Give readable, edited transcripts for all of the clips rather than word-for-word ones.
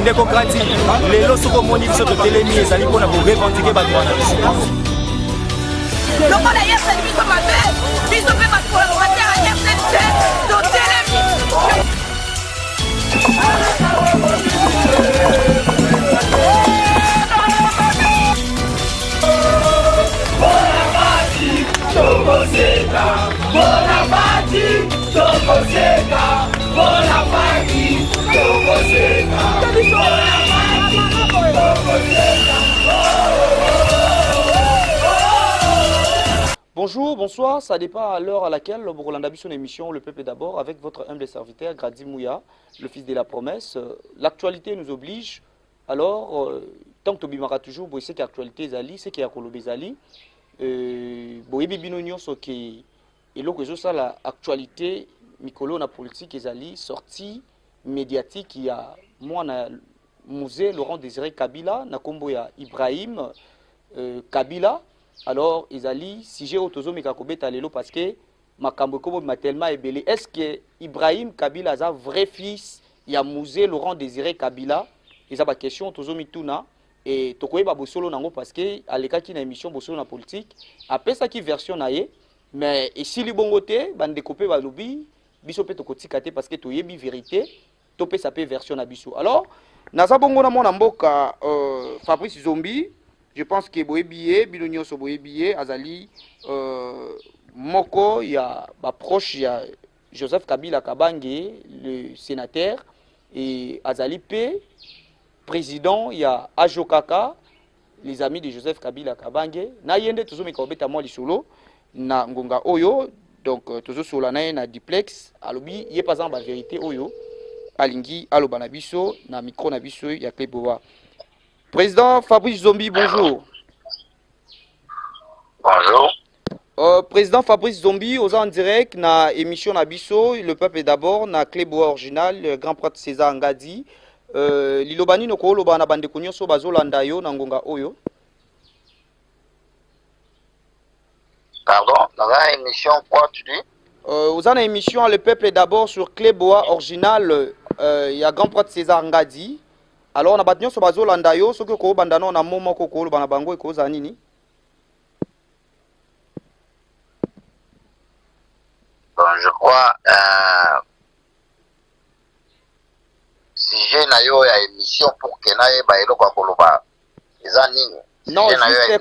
ndeko krati lelo soko moni biso totelemi ezali mpona korevendike bato wana biso lokola yeseli biso mabe biso mpe bakolaborateur ya rtnc totelemi Bonjour, bonsoir, ça dépend à l'heure à laquelle Rolanda Bisson émission Le Peuple d'abord avec votre humble serviteur Grady Mouya, le fils de la promesse. L'actualité nous oblige, alors tant que Bimara toujours, c'est qu'actualité Zali, c'est qu'il y a Kolobe Zali, Boyebi Binonio, ce qui est l'actualité, Mikolo, la politique Zali, sortie médiatique, il y a moi, Musée Laurent Désiré Kabila, Nakombo ya Ibrahim Kabila. Alors, Izali, si j'ai autozo Mekakobet Alelo parce que Makambo Kobo m'a tellement ébélé. Est-ce que Ibrahim Kabila a un vrai fils? Il y a Musée Laurent Désiré Kabila. Et ça, ma question, autozo Mituna. Et Tokoye Babosolo Nango parce que à l'écart qui a une émission Bosolo na politique. Après ça, qui version naïe. Mais ici, les bons côtés, bande découpé Balobi, Bisope Tokoti Kate parce que Toyebi vérité, Topé Sapé version Nabiso. Alors, Naza Bongo na mon amboka Fabrice Zombi. Je pense que Boébié, Bilonio so Boébié, Azali, Moko, il y a proche, il y a Joseph Kabila Kabange, le sénateur, et Azali P, président, il y a Ajo Kaka, les amis de Joseph Kabila Kabange. Na yende tozo mekobeta moi lisolo na ngonga oyo, donc tozo solana na duplex, alobi yé pas en ba vérité oyo, alingi aloba na biso na micro na biso ya Kleboa. Président Fabrice Zombi, bonjour. Bonjour. Président Fabrice Zombi, aux en direct, na émission Nabiso, Le Peuple d'abord, na Cléboa original, le grand prêtre César Ngadi. Lilobani no ko loba na bande konyo so bazolanda yo na ngonga oyo. Pardon, dans la émission quoi tu dis? Aux en émission Le Peuple d'abord sur Cléboa original, il y a grand prêtre César Ngadi. Alors, on a battu sur Bazo Landayo, ce que vous avez dit, on a moment que vous avez dit, vous avez dit. Bon, je crois, si j'ai une émission pour que naye bailo kwa koloba, ezanini. Non, juste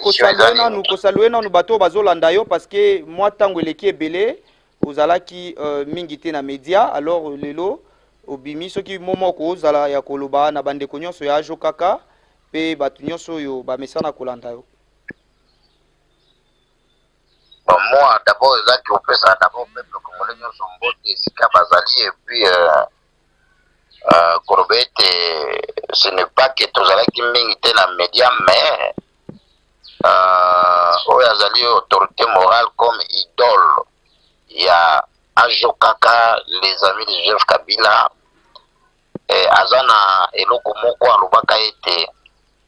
que saluer nous bateau Bazo Landayo parce que moi, tant que l'équipe est belé, vous allez qui mingité na média, alors lelo. Obimi soki momo ko zala ya koloba na bande konyo so ya Ajo Kaka pe batu nyonso yo ba mesana kolanda yo. Bon, moi d'abord ça qui fait ça d'abord peuple congolais nyonso mbote sika bazali et puis Korobete ce n'est pas que tous allez qui mingite na média mais oyo azali autorité morale comme idole. Il y a Ajo Kaka, les amis de Joseph Kabila, Azana Eloko Moko Alobaka ete,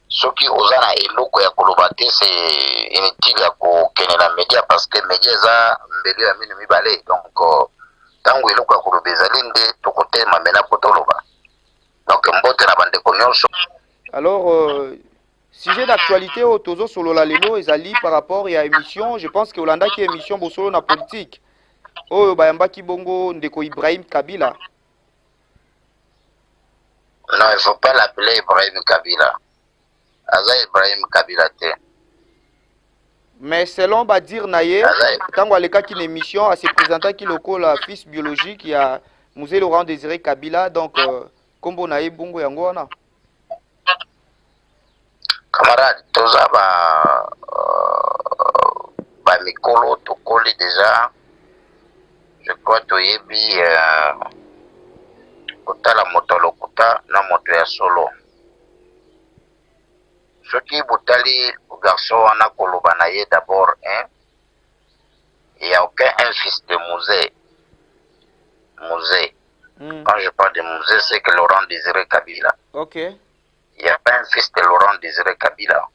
soki Ozana Eloko ya Kolobate, c'est inutile ya kokenela média parce que média eza mbeli ya minu mibale. Donc, tango Eloko ya Kolobezali nde tokote mamena potoloba. Donc, mbote na bande konyonso. Alors, sujet d'actualité au Tozo Solo la Lelo ezali par rapport à émission, je pense que Olanda qui émission Bosolo na politique. Oh, Bayamba Kibongo, Ndeko Ibrahim Kabila. Non, il ne faut pas l'appeler Ibrahim Kabila. Aza Ibrahim Kabila te. Mais selon Badir Naye, quand on a une émission, à se présenter qui le la fils biologique, il y a Musée Laurent Désiré Kabila, donc, Kombo Naye Bongo Yangoana. Camarade, Toza ba Mikolo, Tokoli déjà. Je crois que Toyebi, solo. Ce qui botali garçon wana koloba na ye d'abord, hein, il n'y a aucun un fils de musée. Musée. Quand je parle de musée, c'est que Laurent Désiré Kabila. Ok. Il n'y a pas un fils de Laurent Désiré Kabila.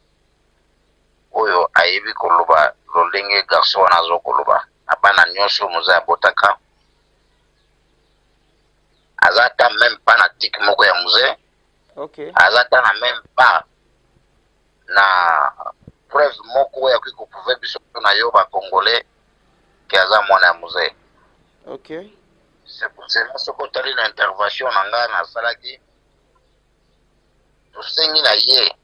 Oyo ayebi koloba lolenge garçon wana zo koloba. Abana nyonso musée abotaka. Azata même pas na tic moko ya musée. Ok. Azata na même pas na preuve moko ya ko prouver biso na yo ba congolais ki aza mwana ya musée. Ok. C'est pour cela ce qu'on t'a dit l'intervention na nga na salaki tosengi na ye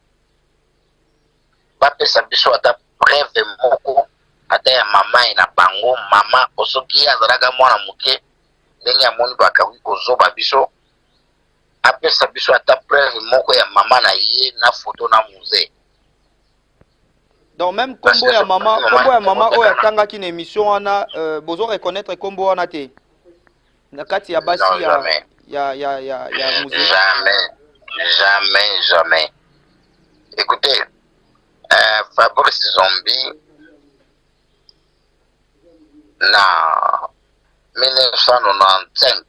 bapesa biso ata preuve moko ata ya mama na bango mama osoki azalaka mwana moke ndenge amoni bakawi kozoba biso apesa biso ata preuve moko ya mama na ye na photo na musée. Donc même combo ya mama oyo atangaki na émission wana bozo reconnaître combo wana te na kati ya basi ya musée. Jamais. Écoutez, Fabrice Zombi na 1995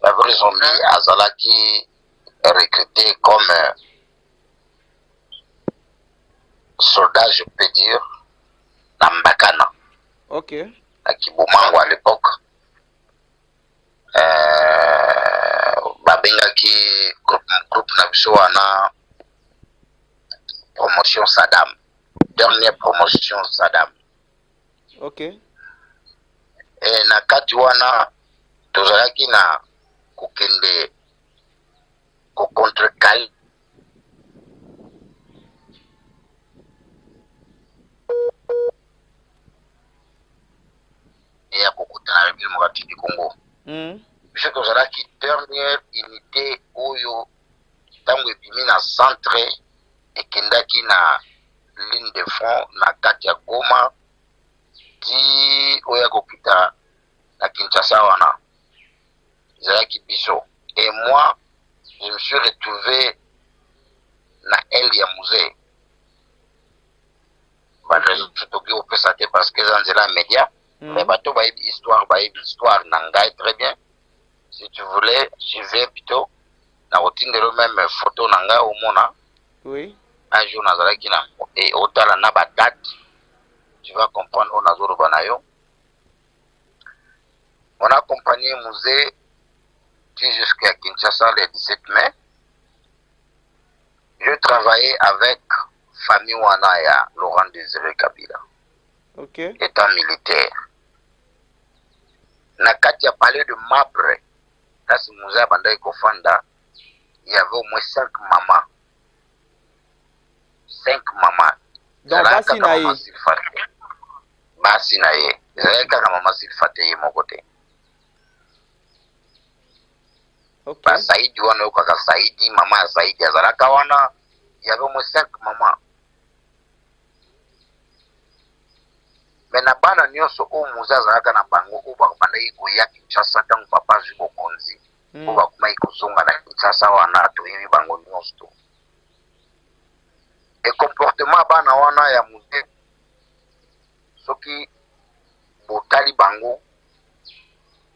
Fabrice Zombi azalaki recruté comme soldat, je peux dire, na Mbakana. Ok. À Kibumango à l'époque. Babengaki groupe na biso wana promotion Saddam. Dernière promotion Saddam. Ok. Et na kati wana tozalaki na kokende ko contre Kali ya kokutana na Bill Mokati du Congo. Biso tozalaki dernière unité oyo ntango ebimi na centre ekendaki na ligne de front na kati ya Goma ti oyo kokita na Kinshasa wana ezalaki biso. Et moi je me suis retrouvé na aile ya musée baraison toki opesa te parce que eza nzela média. Mais bateau bayebi histoire na ngai très bien. Si tu voulais suivre plutôt na kotindelo même photo na ngai omona. Oui. Un jour nazalaki na et otala na ba date tu vas comprendre on azoloba na yo. On a accompagné musée jusqu'à Kinshasa le 17 mai. Je travaillais avec famille wana ya Laurent Désiré Kabila. Ok. État militaire. Na kati ya palais de Mabre, kasi musée bandai kofanda, il y avait au moins 5 mamans. 5 mamans. Donc basi na ye. Basi na ye. Zalaka na mama Silfate ye mokote. Ok. Ba Saidi wana okaka Saidi, mama ya Saidi azalaka wana, il y avait au moins 5 mamans. Mais na bana nyonso o musée azalaka na bango o bakubandaki koya Kinshasa ntango papa azwi bokonzi o bakumaki kozonga na Kinshasa wana toyebi bango nyonso. E comportement bana wana ya musée soki botali bango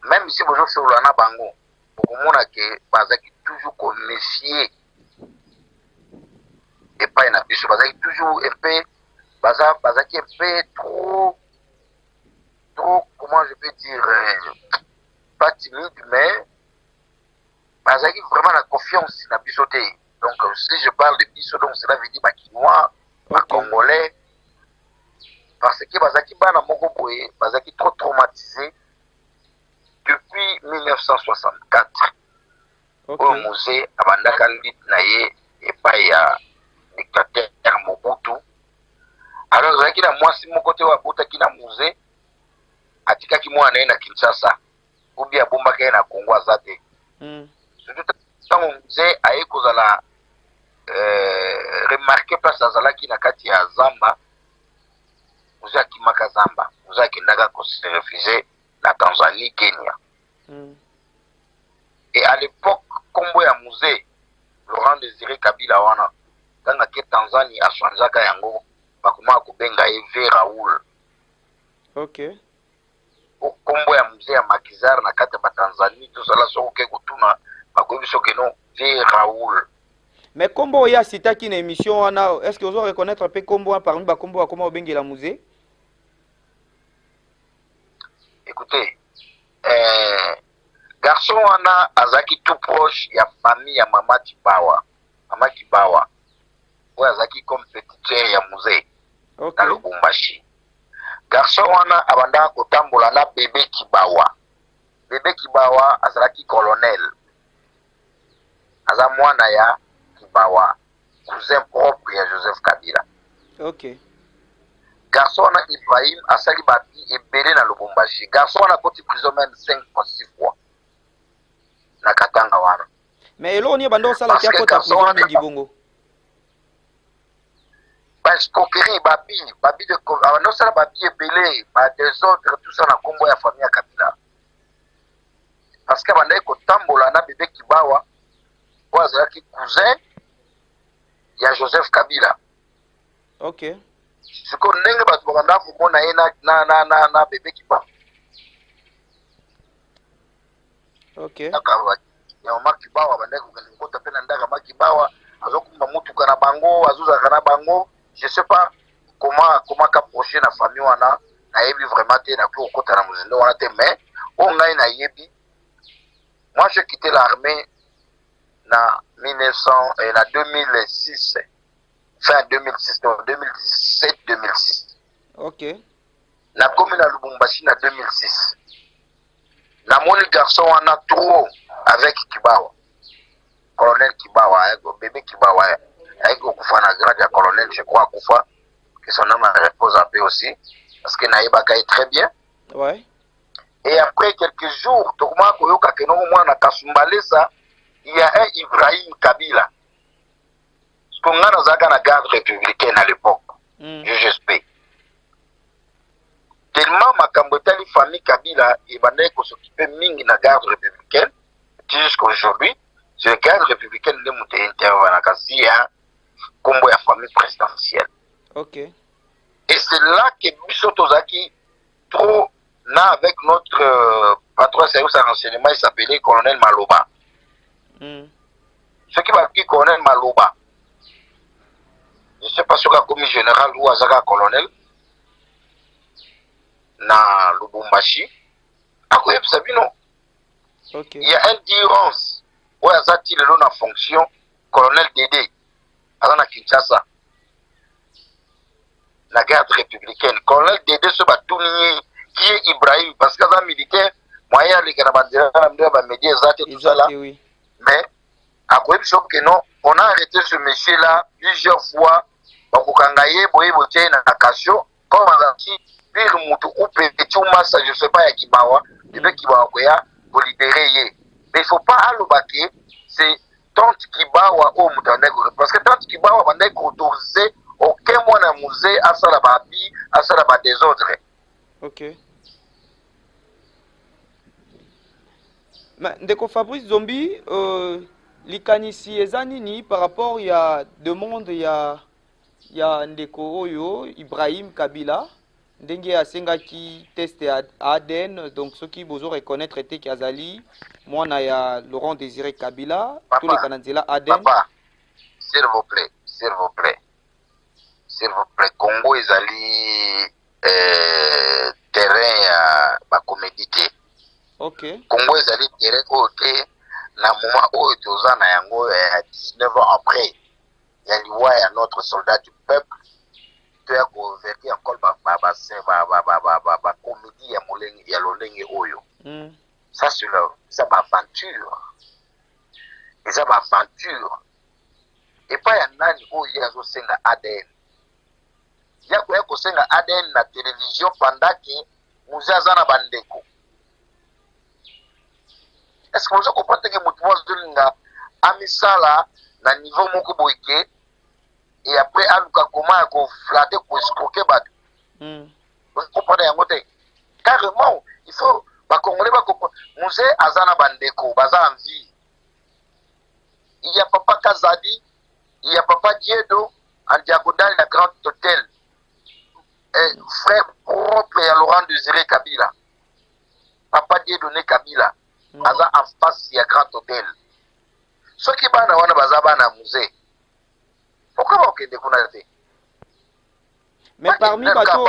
même si bozosolola na bango bokomona ke bazalaki toujours koméfie epai na biso, bazalaki toujours un peu bazalaki un peu trop, comment je peux dire, pas timide, mais bazalaki vraiment la confiance na biso te. Donc si je parle de biso, donc cela veut dire bakinois, congolais, parce que bazalaki bana moko boye, bazalaki trop traumatisé depuis 1964. Au musée abandaka lit na ye epai ya dictateur Mobutu. Alors zalaki na mwasi moko te wabotaki na musée atikaki mwana ye na Kinshasa ubi abombaki ye na Congo aza te. Surtout ntango musée aye kozala remarqué place azalaki na kati ya Zamba, musée akimaka Zamba, musée akendaka kose refuser na Tanzanie, Kenya. Et à l'époque kombo ya musée Laurent Désiré Kabila wana tanga ke Tanzanie achangeaka yango bakoma kobenga ye V Raoul. Ok. Kombo ya musée ya Makizar na kati ya Tanzanie tosala soko ke kotuna bakoyebi soki no V Raoul. Mais kombo ya sitaki na émission wana, est-ce que vous allez reconnaître pe kombo parmi ba kombo akoma obengi la musée? Écoutez, garçon wana azaki tout proche ya famille ya Mama Kibawa. Mama Kibawa. Oyo azaki comme petite sœur ya musée. Ok. Na Lubumbashi. Garçon wana abandaka kotambola na bébé Kibawa. Bébé Kibawa azalaki colonel. Aza mwana ya Kibawa, cousin propre ya Joseph Kabila. Ok. Garçon wana Ibrahim asali babi ebele na Lubumbashi. Garçon wana koti prison même 5 fois 6 fois. Na Katanga wana. Mais elo ni bando sala kia kota prison mingi bongo. Ba escroquerie babi de non sala babi ebele, ba désordre tout ça na kombo ya famille ya Kabila. Parce que bandai kotambola na bébé Kibawa, oyo azalaki cousin ya Joseph Kabila. Ok. Siko ndenge bato bakanda komona ye na bébé Kibawa. Ok. Ya Mama Kibawa bandai kokota pe na ndaka Mama Kibawa azokumba mutuka na bango azozaka na bango. Je sais pas comment qu'approcher la famille wana na yebi vraiment te na kokota na muzindo wana te, mais o ngai na yebi. Moi j'ai quitté l'armée na 2006, fin 2006, 2017-2006. Ok. Na komi na Lubumbashi na 2006. Na moni garçon wana trop avec Kibawa. Colonel Kibawa, bébé Kibawa. Avec Okufa na grade ya colonel, je crois Okufa, que son nom repose en paix aussi, parce que Naïbaka est très bien. Ouais. Et après quelques jours, Tokuma Koyoka Kenomo Mwana Kasumbalesa, il y a un Ibrahim Kabila. Ce qu'on a dans la garde républicaine à l'époque, GGSP. Tellement ma Kambotali famille Kabila, il va s'occuper de la garde républicaine, jusqu'à aujourd'hui, c'est la garde républicaine de Mouté Intervanakasia, comme la famille présidentielle. Ok. Et c'est là que Bissotozaki, trop, là, avec notre patron de service à renseignement, il s'appelait colonel Maloba. Ce qui va dire colonel Maloba. Je ne sais pas si il a commis général ou Azaka colonel. Na Lubumbashi. À quoi il s'appelle non? Ok. Il y a un dirance. Où Azati le nom de fonction, colonel Dédé. À Kinshasa. La garde républicaine. Colonel Dédé se bat tout nier. Qui est Ibrahim? Parce que les militaires, moyen les Canadiens, les médias, tout ça là. Oui. Mais, à quoi il que non, on a arrêté ce monsieur-là plusieurs fois. Donc, on a eu une action. Comme on a dit, pire moutou ou petit ou massa, je ne sais pas, qui bawa, il veut qu'il va pour libérer. Mais il ne faut pas allobaquer, c'est tante qui bawa au moutaneko. Parce que tante qui bawa, on a autorisé aucun mois à musée, à ça la babi, à ça la désordre. Ok. Mais ndeko Fabrice Zombi, likanisi ezanini par rapport ya demande ya ndeko oyo Ibrahim Kabila ndenge asengaki test ya ADN, donc ceux qui besoin reconnaître était Kazali mwana ya Laurent Désiré Kabila tous les Canadiens ADN. Papa, s'il vous plaît, s'il vous plaît, s'il vous plaît, Congo ezali terrain ya ba comédité. Ok. Congo ezali terrain oyo na moment oyo toza na yango 19 ans après. Il y a loi à notre soldat du peuple. Tu as converti encore ma comédie à l'olenge oyo. Ça c'est ma aventure. Et ça ma aventure. Et pas un nani oyo il y a senga ADN. Il y a quoi senga ADN na télévision pendant que nous avons bandeko. Est-ce que vous comprenez que vous avez amisala na niveau moko boyke et après aluka comment ko flatter ko escroquer batu. Vous comprenez yango te? Carrément, il faut ba congolais ba comprendre musée azana bandeko baza en vie. il y a Papa Kazadi, il y a Papa Diedo, en diagonale la Grand Hôtel. Frère propre à Laurent Désiré Kabila. Papa Diedo né Kabila. Aza en face, il y a Grand Hôtel. Ceux qui bana wana baza bana musée. Pourquoi vous avez découvert? Mais parmi bateaux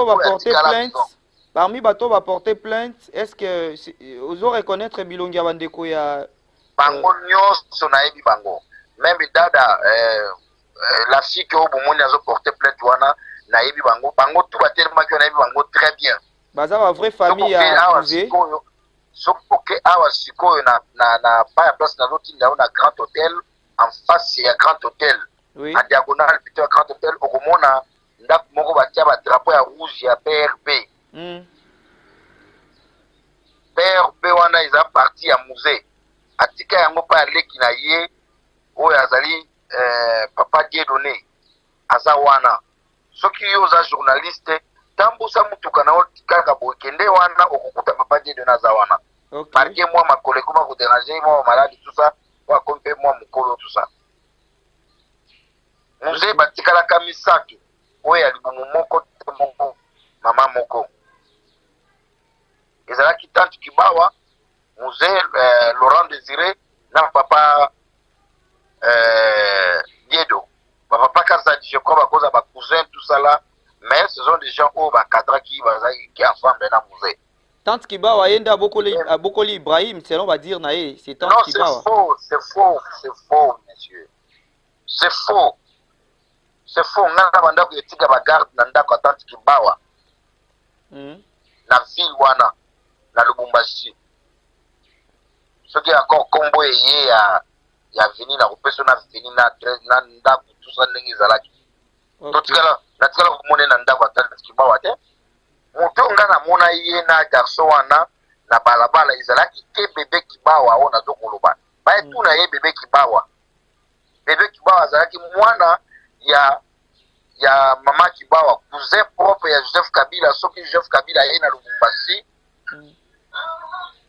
va porter plainte. Parmi bateaux va porter plainte. Est-ce que vous aurez reconnaître Bilongi Bandeko ya bango nyonso na yebi bango. Même dada la fille que Obomoni a porté plainte wana na yebi bango. Bango tout va tellement que na yebi bango très bien. Baza va vraie famille à musée. Sokoke awa sikoyo na pa ya place na loti na Grand Hôtel en face ya Grand Hôtel. Oui. En diagonale plutôt à Grand Hôtel okomona ndako moko batia ba drapeau ya rouge ya PRP. PRP wana eza parti ya musée. Atika yango pa leki na ye oyo azali Papa Dieudonné aza wana. Soki yo za journaliste tambusa mutuka na kaka bokende wana okukuta Papa Dieudonné aza wana. Okay. Marquez moi ma collègue comment vous déranger moi malade tout ça moi compter moi mukolo tout ça. Musée batikala kamisatu oyo ali moko moko mama moko. Ezalaki tante Kibawa musée Laurent Désiré na Papa Diedo. Papa Kazadi je crois à cause de ma cousin tout ça là. Mais ce sont des gens où Bakadra qui ensemble dans le musée. Tante Kibawa yenda Bokoli Ibrahim, c'est on va dire nae, c'est Tante Kibawa. Non, c'est faux, monsieur. C'est faux. C'est faux. Ngana banda ko yetika ba garde na ndako Tante Kibawa. Na ville wana na Lubumbashi. Soki encore combo ye ya veni na kopeso na veni na ndako tout ça ndenge zalaki. Totikala natikala kumone na ndako Tante Kibawa te. Moto ngana mona ye na garçon wana na balabala izalaki ke bébé Kibawa ona zokoloba. Ba etu na ye bébé Kibawa. Bébé Kibawa azalaki mwana ya mama Kibawa, cousin propre ya Joseph Kabila, soki Joseph Kabila ye na Lubumbashi.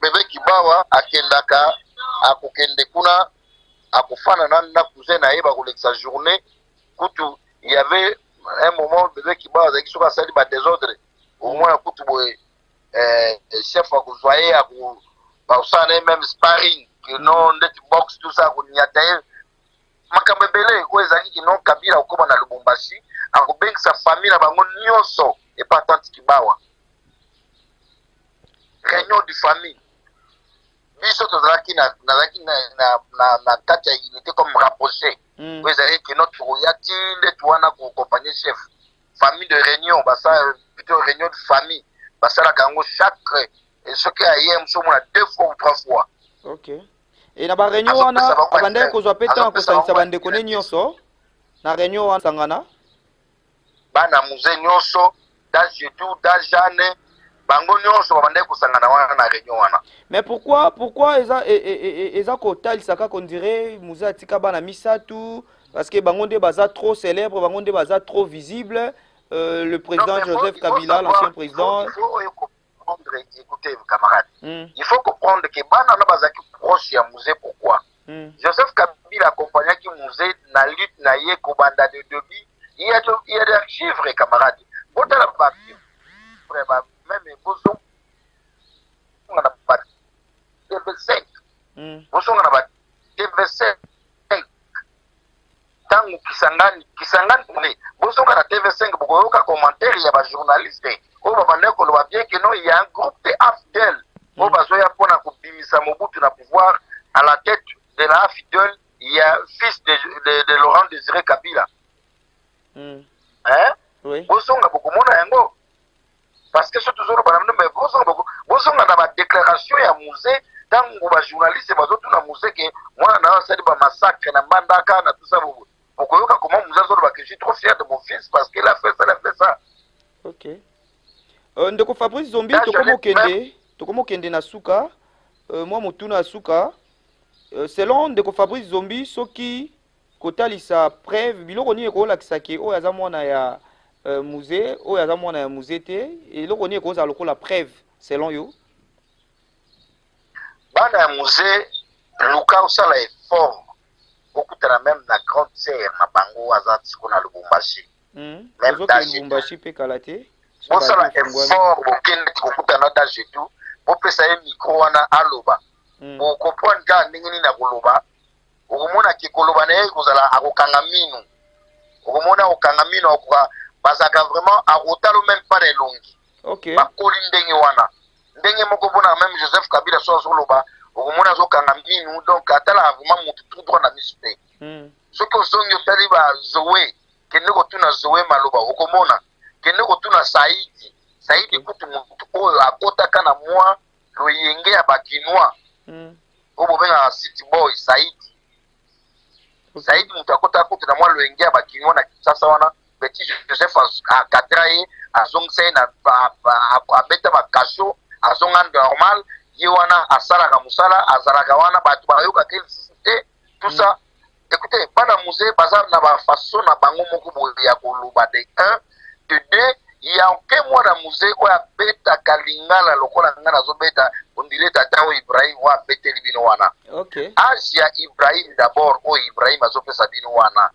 Bébé Kibawa akendaka akokende kuna akufana na cousin na ye ba kolekisa journée kutu il y avait un moment bébé Kibawa azaki soka sali ba désordre au moins kutu boye chef wa kuzoyer à ba usana même sparring que non ndeti box tout ça kunyataye makambe belé ko ezaki ki non Kabila okoma na Lubumbashi akobengisa famille na bango nyonso et pas Tante Kibawa réunion de famille biso tozalaki na kati ya unité comme rapproché ko ezali ki notre royati ndetu wana ko compagnie chef famille de réunion basa plutôt réunion de famille basala kango chaque soki aye msomona 2 fois ou 3 fois. OK. Et na ba réunion wana abandai ko zwa peta ko sanisa bandeko ne nyonso na réunion wana sangana bana musée nyonso da jetu da jane bango nyonso babandai ko sangana wana na réunion wana. Mais pourquoi eza ko talisaka qu'on dirait musée atika bana misatu parce que bango nde baza trop célèbre, bango nde baza trop visible. Le président Joseph Kabila, l'ancien président. Il faut comprendre, écoutez, camarades. Il faut comprendre que Bana Bazaki proche du musée, pourquoi Joseph Kabila accompagnait le musée dans la lutte naïe Kobanda de début. Il y a des chiffres, camarades. Même Boson, on a pas TV5. Boson, on a pas TV5. Tangu Kisangani kune bosonga na TV5 bokoyoka commentaire ya ba journaliste o babande ko loba bien que non il y a un groupe de fidèles o bazoya pona kubimisa Mobutu na pouvoir à la tête de la fidèle il y a fils de Laurent Désiré Kabila. Oui. Bosonga bokomona yango parce que surtout zo banamno mais bosonga na ba déclaration ya musée tangu ba journaliste bazotu na musée que moi na sali ba massacre na Mbandaka na tout ça comment vous avez je suis trop fier de mon fils parce qu'il a fait ça, OK. Ndeko Fabrice Zombi tokomo kende na suka moi motuna suka selon Ndeko Fabrice Zombi soki kotalisa preuve biloko ni ko lakisa ke o yaza mwana ya musée o yaza mwana ya musée te eloko ni ko za lokola preuve selon yo bana ya musée luka osala effort okutana même na grande sœur na bango aza siko na Lubumbashi même daje Lubumbashi pe kala te bosala effort bokende kokutana daje tu bopesa ye micro wana aloba bokomprendre kaka ndenge nini akoloba okomona ke koloba na ye kozala akokanga minu okomona akokanga minu akoka bazalaka vraiment akotalo même pas na elongi bakoli ndenge wana ndenge moko mpona même Joseph Kabila so azoloba okomona azokanga minu donc atala vraiment motu tout droit na miso te soki ozongi otali bazowe kende kotuna zowe maloba okomona kende kotuna saidi kutu motu oyo akotaka na mwa loyenge ya bakinois oyo bobengaka city boy saidi motu akotaka kutu na mwa loyenge ya bakinois na Kinshasa wana petit Joseph akadra ye azongisa ye na abeta bakasho azonga normal ye wana asalaka mosala azalaka wana bato bayokaka lisusu te tout ça écoutez bana musée baza na bafaçon na bango moko boye ya koloba de 1 de 2 ya oke mwana musée oyo abetaka lingala lokola nga nazobeta ondire tata oyo Ibrahim oyo abeteli bino wana age ya Ibrahim d'abord oyo Ibrahim azopesa bino wana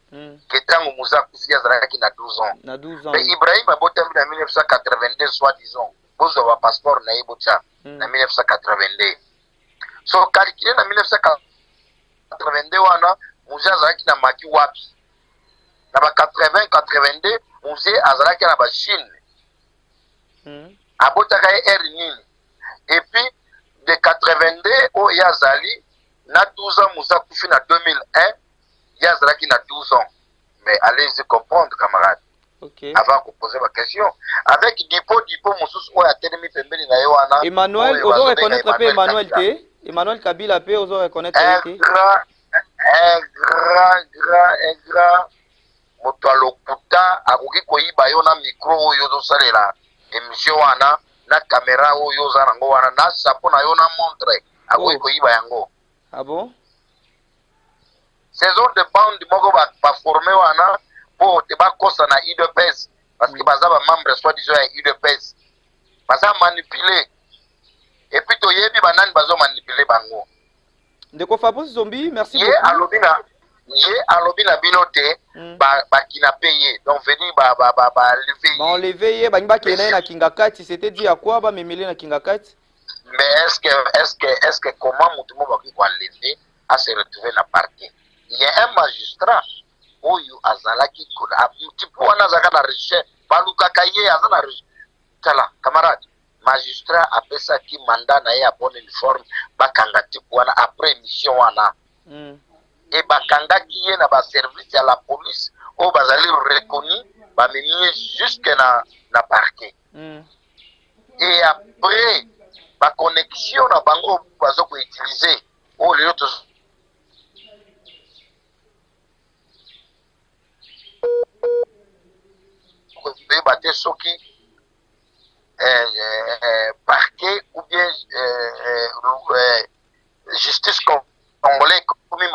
ke ntango musée akufi azalaki na 12 ans mais Ibrahim abotami na 1982 soit disons bozwa bapasseport na ye botya na 1982 so calculé na 1982 wana musée azalaki na maki wapi na ba 80-82 musée azalaki na bachine abotaka ye ere nini et puis de 82 oyo ye azali na 12 ans musée akufi na 2001 ye azalaki na 12 ans mais allez-y comprendre camarade avant de poser ma question avec dipo mosusu oyo atelemi pembeni na ye wana Emmanuel ozo reconnaître pe Emmanuel te Emmanuel Kabila pe ozo reconnaître te un grand moto alokuta akoki koyiba yo na micro oyo ozosalela émission wana na caméra oyo oza nango wana na chapeau na yo na montre akoki koyiba yango saison de bande moko baforme wana po te bakosa na UDPS parce que baza bamembre soit disant ya UDPS baza manipulé et puis toyebi banani bazomanipule bango ndeko Fabrice Zombi merci beaucoup ye alobi na bino te bakinape ye donc veni enlever ye bangi bakende ye na Kingakati c'était dit à quoi bamemele na Kingakati mais est-ce que comment mutu mo bakoki koenlever à se retrouver na parquet il y a un magistrat oyo azalaki tipu wana azalaka na recherche balukaka ye aza na tala camarade magistrat apesaki mandat na ye ya bonne uniforme bakanga tipu wana après émission wana et bakangaki ye na baservice ya la police oyo bazali reconnu bamemi ye jusque na parquet et après baconnexion na bango bazo koutilize oyo lelo koyeba te soki parquet ou bien justice congolais komi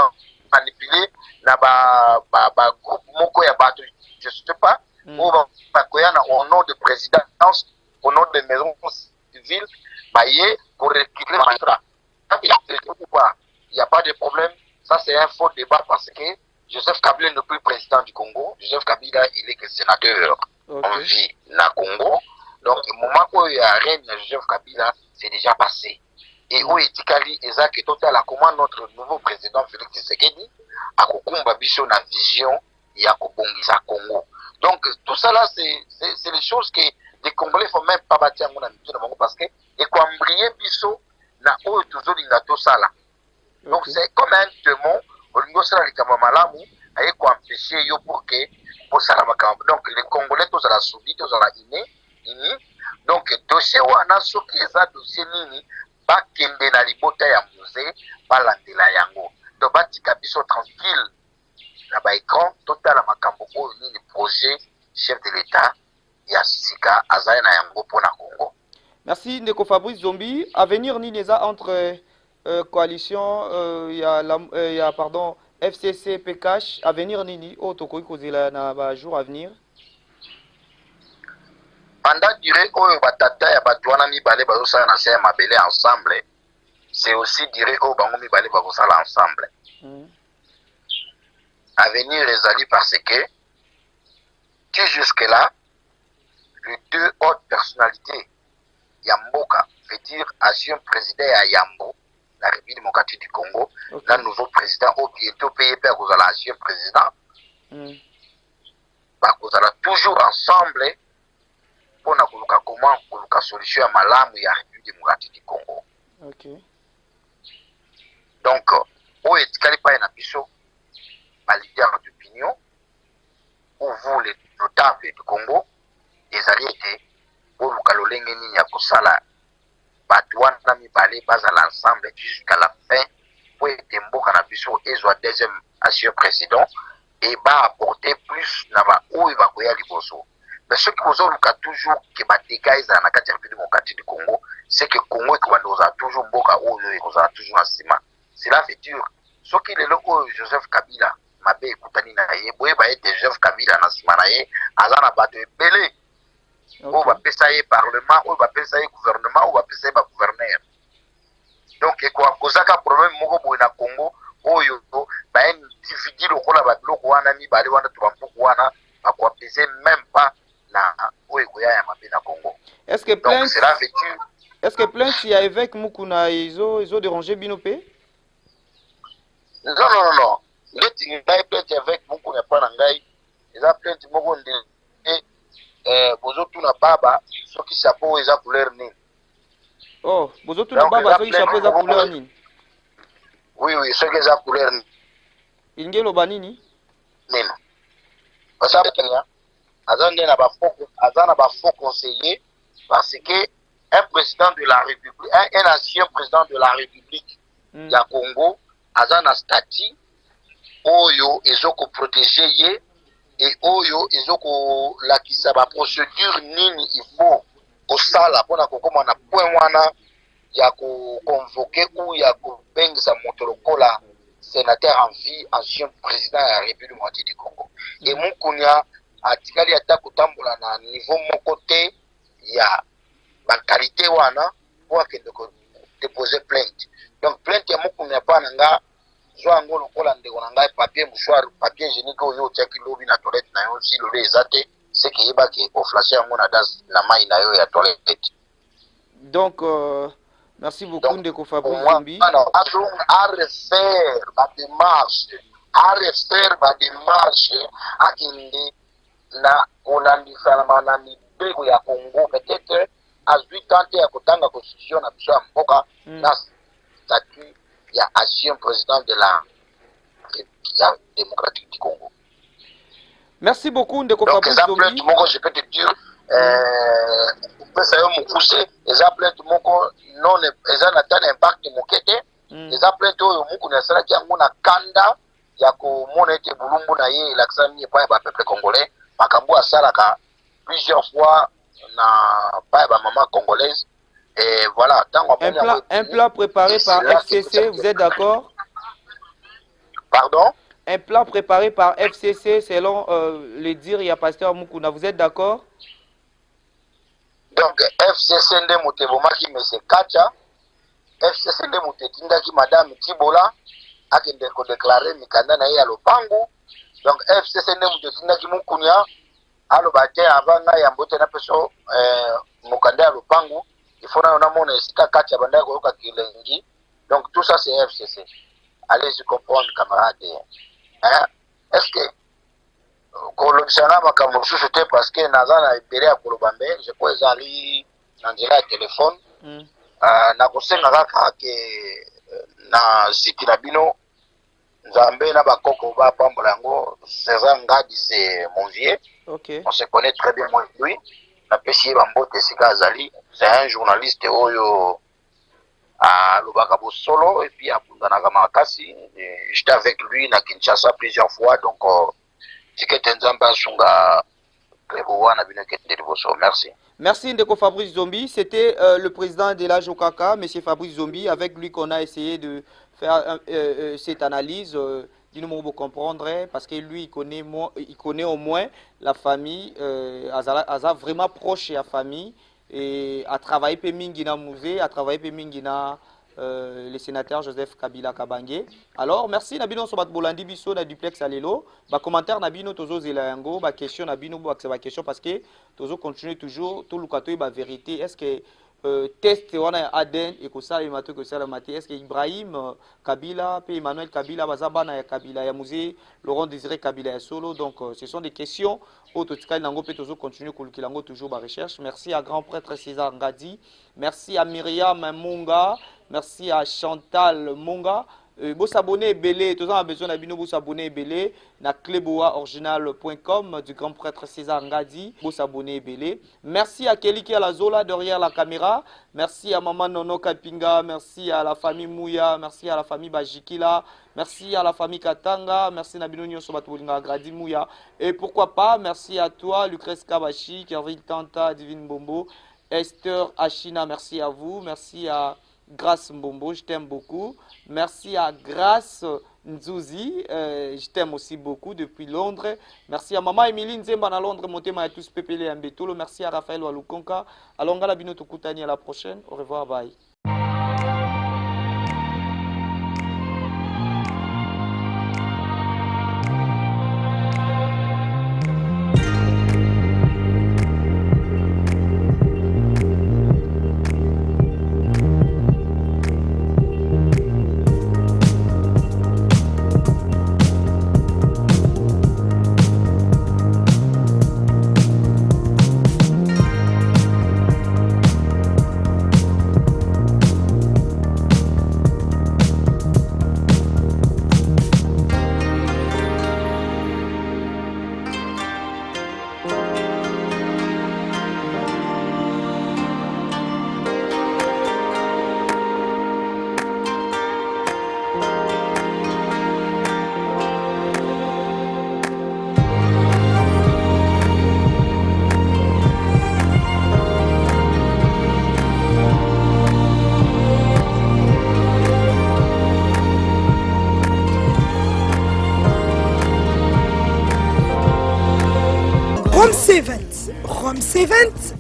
manipulé na groupe moko ya bato je sais pas oyo bakoya na au nom de présidence au nom de maison civile baye pour récupérer magistrat il n'y a pas de problème ça c'est un faux débat parce que Joseph Kabila n'est plus président du Congo. Joseph Kabila, il est que sénateur en vie na Congo. Donc, le moment où il y a reine Joseph Kabila, c'est déjà passé. Et où est Tikali, Ezak et total, comment notre nouveau président Félix Tshisekedi a kokumba biso na vision ya kobongisa Congo. Donc, tout ça là, c'est les choses que les Congolais font même pas bâtir mon ami parce que et quoi embryer biso na o toujours lingato sala. Donc, c'est comme un démon. Yo pour que donc les Congolais tous à la soubi tous à la ini donc dossier wana soki eza dossier nini bakende na libota ya musée balandela yango donc batika biso tranquille na ba écran total makambo oyo nini projet chef de l'état ya sika azali na yango pona Congo. Merci ndeko Fabrice Zombi. Avenir nini eza entre coalition ya pardon FCC PKH avenir nini otokoki kozela na ba jour à venir pendant durée oyo batata ya bato wana mibale bazosala na se ya mabele ensemble c'est aussi durée oyo bango mibale bakosala ensemble avenir les alliés parce que jusque-là, les deux hautes personnalités, Yamboka, veut dire ancien président à Yambo, la République démocratique du Congo, le nouveau président, au bientôt payé par l'ancien président, vous allez toujours ensemble pour comment la solution à Malam et à la République démocratique du Congo. Donc, où est-ce pas un abisso, les leaders d'opinion, ou vous, les notables du Congo, les alliés, pour le Kalolengeni Yakosala, Batouana Mibale, base à l'ensemble jusqu'à la fin, pour être un beau cannabis et soit deuxième ancien président, et va apporter plus où il va courir les bossos. Mais ce qui vous a toujours que dégâts dans la République démocratique du Congo, c'est que le Congo a toujours beaucoup où il a toujours un ciment. Cela fait dur. Ce qui est le Joseph Kabila, Mabé Koutani Naye, Boye Joseph Kabila Nasimanaye, Azana Bato Belé. On va passer parlement, on va passer gouvernement, on va passer gouverneur. Donc, il y a un problème au Congo, où il y a un individu qui a bloqué, qui a mis balé, qui a même pas où il y a un Congo. Est-ce que plainte il y a avec Mukuna, ils ont dérangé Binopé? Non. Il y a plainte avec Mukuna, pas Nangai. Il y a plainte Mukuna. Bozotuna baba soki chapeau eza couleur nini. Oh, bozotuna baba soki chapeau eza couleur nini? Oui, soki eza couleur nini. Ingelo banini? Nini. Parce que azana ba faux conseiller parce que un président de la République, un ancien président de la République ya Congo azana statut oyo ezoko protéger ye et oyo ezoko lakisa ba procédure nini il faut au sala pona kokoma na point wana ya ko convoquer ou ya ko bengisa motolokola sénateur en vie ancien président de la République démocratique du Congo et Mukunya atikali ata kotambola na niveau moko te ya ba qualité wana pour akende ko déposer plainte. Donc plainte ya Mukunya pa nga soit ngo lokola ndeko na ngai papier mouchoir papier hygiénique oyo tiaki lobi na toilette na yo si lobé ezate c'est que yebaki au flasher yango na das na mai na yo ya toilette. Donc merci beaucoup ndeko Fabrice Zombi. À refaire ma démarche akinde na kolandisa na mibeko ya Congo peut-être azwi tante ya kotanga constitution na biso ya mboka na statut il y a ancien président de la République démocratique du Congo. Merci beaucoup Ndeko Fabrice Zombi. Donc, je peux te dire, ça y est, les appels moko non, les an impact mokete, les appels to moko na sala kia ngona kanda ya ko monete bulumbu na ye l'accent pas ba peuple congolais, makambo asala ka plusieurs fois na pas ba maman congolaise. Et voilà, un plat préparé par FCC, vous êtes d'accord? Pardon? Un plat préparé par FCC selon le dire il y a pasteur Mukuna, vous êtes d'accord? Donc FCC nde motebomaki M. Kacha, FCC nde motetindaki madame Tibola akende ko déclarer mikanda na ye ya lopangu. Donc FCC nde motetindaki Mukunya aloba te avanga ya mbote na peso mokanda ya lopangu. Il faut qu'on ait un cas banda koyoka kilengi. Donc tout ça c'est FCC. Allez-y comprendre camarades. Hein? Est-ce que kolobisanga makambo mosusu parce que naza na ebele ya kolobambe je crois ezali na nzela ya telefone na kosenga kaka ke na site na bino nzambe na bakoko bapambola yango César Ngadi c'est mon vieux. On se connaît très bien moi et lui. C'est un journaliste oyo à Lubakabo Solo et puis à Pundanaka Makasi. J'étais avec lui à Kinshasa plusieurs fois, donc merci. Merci Ndeko Fabrice Zombi. C'était le président de la Jokaka, M. Fabrice Zombi, avec lui qu'on a essayé de faire cette analyse. Nous comprendre parce que lui il connaît au moins la famille Aza vraiment proche de la famille et a travaillé pour Mingina musée, a travaillé pour Mingina le sénateur Joseph Kabila Kabange. Alors, merci Nabino Sobat Bolandi Biso na duplex alelo. Ba commentaire Nabino Tozo Zelayango, ba question Nabino ba question parce que Tozo continue toujours tout le cateau ba vérité. Est-ce que test wana Aden et que ça le matin que ça le matin est-ce que Ibrahim Kabila puis Emmanuel Kabila bazaba na Kabila ya musée Laurent Désiré Kabila ya solo donc ce sont des questions autotika nango pe Tozo continue kolukilango toujours ba recherche. Merci à grand prêtre César Ngadi, merci à Myriam Munga. Merci à Chantal Monga. Vous s'abonner belé, tous en besoin d'abonner, vous s'abonner belé na cleboaoriginal.com du grand prêtre César Ngadi. Vous s'abonner belé. Merci à Kelly qui est à la Zola derrière la caméra. Merci à maman Nono Kapinga. Merci à la famille Mouya. Merci à la famille Bajikila. Merci à la famille Katanga. Merci Nabino Nyo Sobatoulinga Gradi Mouya. Et pourquoi pas, merci à toi Lucrèce Kabashi, Kervin Tanta, Divine Bombo, Esther Achina. Merci à vous. Merci à Grâce Mbombo, je t'aime beaucoup. Merci à Grâce Nzouzi, je t'aime aussi beaucoup depuis Londres. Merci à Maman Emilie Nzemba à Londres, mon thème à tous Pépélé Mbetolo. Merci à Raphaël Walukonka. Alonga la Binoto Koutani, à la prochaine. Au revoir, bye.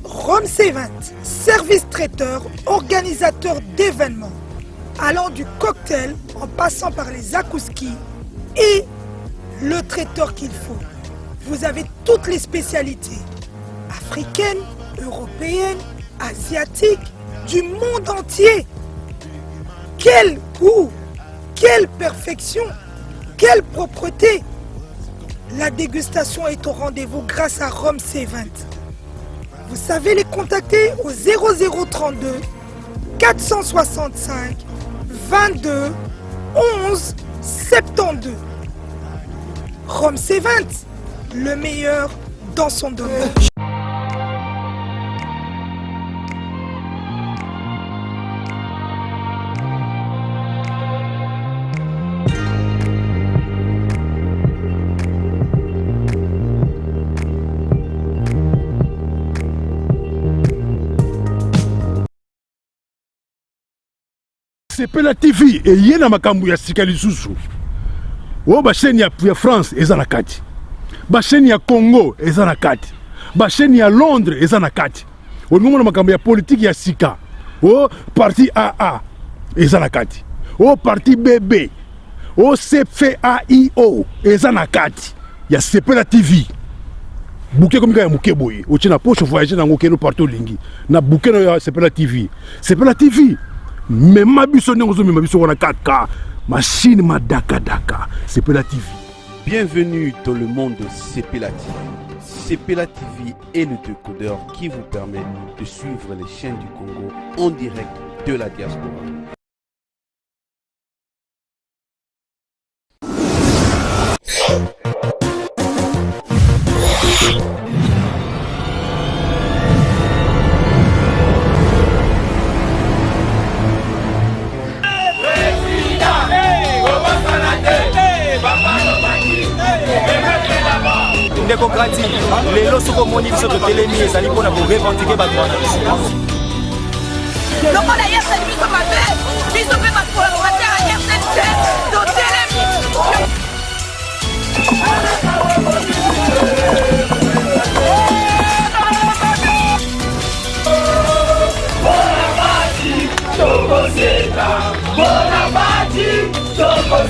Rome C20, service traiteur, organisateur d'événements, allant du cocktail en passant par les akouskis et le traiteur qu'il faut. Vous avez toutes les spécialités, africaines, européennes, asiatiques, du monde entier. Quel goût, quelle perfection, quelle propreté. La dégustation est au rendez-vous grâce à Rome C20. Vous savez les contacter au 0032 465 22 11 72. Rome C20, le meilleur dans son domaine. Sepela TV et yena makambu ya sika lisusu. O ba chaîne ya France eza na kati. Ba chaîne ya Congo eza na kati. Ba chaîne ya Londres eza na kati. O ngomona makambu ya politique ya sika. O parti AA eza na kati. O parti BB. O CFAIO eza na kati. Ya Sepela TV. Bouquet comme ya muke boye. O tina poche voyager na ngokelo partout lingi. Na bouquet na Sepela TV. Sepela TV. Mais ma biso n'engo mais ma biso on a 4K machine ma daka Sepela TV. Bienvenue dans le monde de Sepela TV. Sepela TV est le décodeur qui vous permet de suivre les chaînes du Congo en direct de la diaspora. ndeko grati lelo soko moni biso to telemi ezali mpona korevendique bato wana biso lokola yeseli biso mabe biso mpe bakolaborateur ya rtnc totelemi Tokoseka Papa,